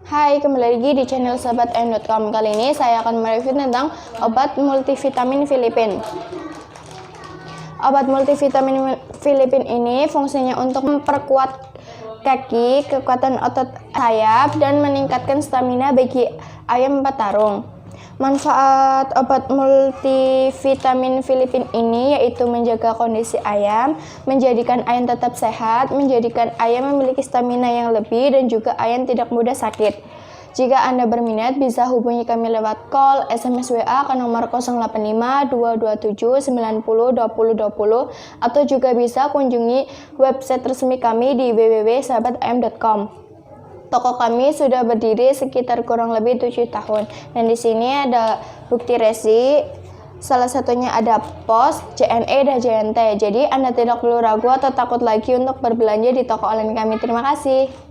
Hai, kembali lagi di channel sahabat-ayam.com. Kali ini saya akan mereview tentang obat multivitamin Filipin. Obat multivitamin Filipin ini fungsinya untuk memperkuat kaki, kekuatan otot sayap, dan meningkatkan stamina bagi ayam petarung. Manfaat obat multivitamin Filipin ini yaitu menjaga kondisi ayam, menjadikan ayam tetap sehat, menjadikan ayam memiliki stamina yang lebih, dan juga ayam tidak mudah sakit. Jika Anda berminat, bisa hubungi kami lewat call, SMS, WA ke nomor 085 227 90 20 20 atau juga bisa kunjungi website resmi kami di www.sahabatayam.com. Toko kami sudah berdiri sekitar kurang lebih 7 tahun. Dan di sini ada bukti resi, salah satunya ada POS, JNE, dan JNT. Jadi Anda tidak perlu ragu atau takut lagi untuk berbelanja di toko online kami. Terima kasih.